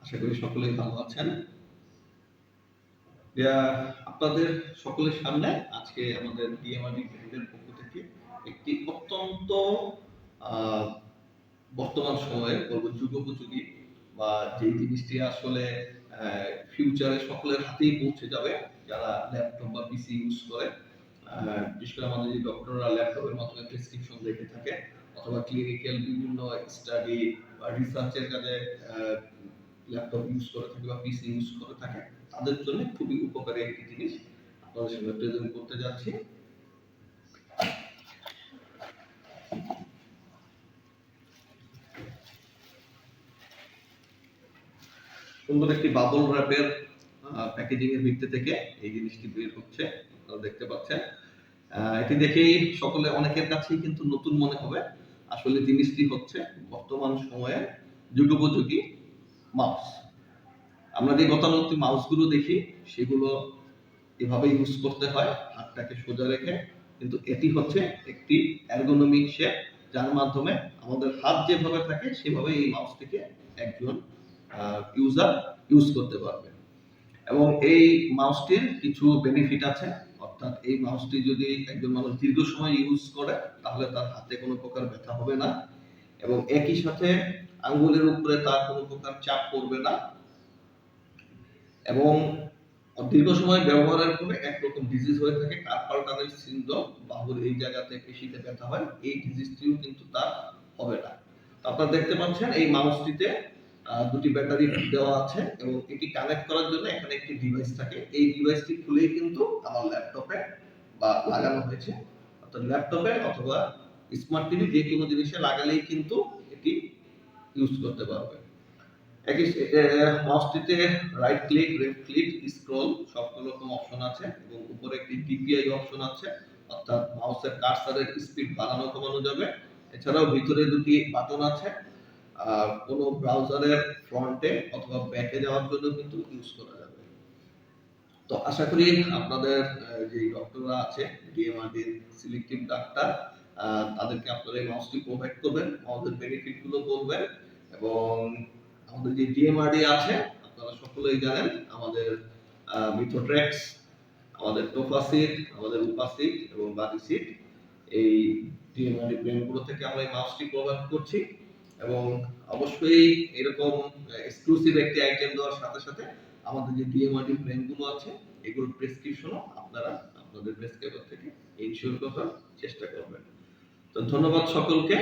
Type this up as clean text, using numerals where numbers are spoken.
আশা করি সকলেই ভালো আছেন। আপনাদের সকলের সামনে আজকে আমাদের ডিএমআরডি ব্র্যান্ডের পক্ষ থেকে একটি অত্যন্ত আহ, বর্তমান সময়ে বলবো যুগোপযোগী বা যেই জিনিসটি আসলে ফিউচারে সকলের হাতেই পৌঁছে যাবে যারা ল্যাপটপ বা পিসি ইউজ করে। বিশেষ করে আমাদের যে ডক্টররা ল্যাপটপের মাধ্যমে প্রেসক্রিপশন দেখে থাকে অথবা ক্লিনিক্যাল বিভিন্ন স্টাডি বা রিসার্চের কাজে ল্যাপটপ ইউজ করে থাকে বা পিসি ইউজ করে থাকে, তাদের জন্য খুবই উপকারী একটি জিনিস আপনাদের সামনে প্রেজেন্ট করতে যাচ্ছি। সুন্দর একটি বাবল র্যাপের প্যাকেজিং এর ভিত্তি থেকে এই জিনিসটি বের হচ্ছে, আপনারা দেখতে পাচ্ছেন। এটি দেখেই সকলে অনেকের কাছেই কিন্তু নতুন মনে হবে। আসলে জিনিসটি হচ্ছে বর্তমান সময়ে যুগোপযোগী মাউস। আমরা যে গতানুগতিক মাউসগুলো দেখি সেগুলো এভাবে ইউজ করতে হয় হাতটাকে সোজা রেখে, কিন্তু এটি হচ্ছে একটি এরগোনমিক শেপ, যার মাধ্যমে আমাদের হাত যেভাবে থাকে সেভাবে এই মাউসটিকে একজন ইউজার ইউজ করতে পারবে। এবং এই মাউসটির কিছু বেনিফিট আছে, অর্থাৎ এই মাউসটি যদি একজন মানুষ দীর্ঘ সময় ইউজ করে তাহলে তার হাতে কোনো প্রকার ব্যথা হবে না, এবং একই সাথে আঙ্গুলের উপরে তার কোনো প্রকার চাপ পড়বে না, এবং দীর্ঘ সময় ব্যবহারের ফলে একরকম ডিজিজ হয়ে থাকে কার্পাল টানেল সিনড্রোম, বাহুর এই জায়গাতে পেশিতে ব্যথা হয়, এই ডিজিজটিও কিন্তু তার হবে না। আপনারা দেখতে পাচ্ছেন এই মাউসটিতে দুটি ব্যাটারি দেওয়া আছে এবং এটি কানেক্ট করার জন্য এখানে একটি ডিভাইস থাকে। এই ডিভাইসটি খুলেই কিন্তু আমার ল্যাপটপে বা লাগানো হয়েছে, অর্থাৎ ল্যাপটপে অথবা স্মার্ট টিভি যে কোনো জিনিসে লাগালেই কিন্তু এটি ইউজ করতে পারবে। একই মাউসটিতে right click, left click, scroll সব রকম অপশন আছে এবং উপরে একটি ডিপিআই অপশন আছে, অর্থাৎ মাউসের কার্সারের স্পিড বাড়ানো কমানো যাবে। এছাড়াও ভিতরে দুটি বাটন আছে, কোন ব্রাউজারের ফ্রন্টে অথবা ব্যাকে যাওয়ার জন্য কিন্তু ইউজ করা যাবে। তো আশা করি আপনাদের যে ডক্টররা আছে ডিএমআরডির সিলেক্টিভ ডাক্তার, তাদেরকে আপনারা এই মাউসটি প্রোভাইড করবেন, মাউসের বেনিফিট গুলো বলবেন, এবং আমাদের যে ডিএমআরডি আছে আপনারা সকলেই জানেন আমাদের মিথোট্রেক্স, আমাদের টোফাসিট, আমাদের উপাসিট এবং বাদিসিট, এই ডিএমআরডি ব্র্যান্ডগুলো থেকে আমরা এই মাউসটি প্রোভাইড করছি। এবং অবশ্যই এরকম এক্সক্লুসিভ একটি আইটেম দেওয়ার সাথে সাথে আমাদের যে ডিএমআরডি ব্র্যান্ডগুলো আছে এগুলোর প্রেসক্রিপশনও আপনারা আপনাদের প্রেসক্রাইবার থেকে ইনশিওর করার চেষ্টা করবেন। তো ধন্যবাদ সকলকে।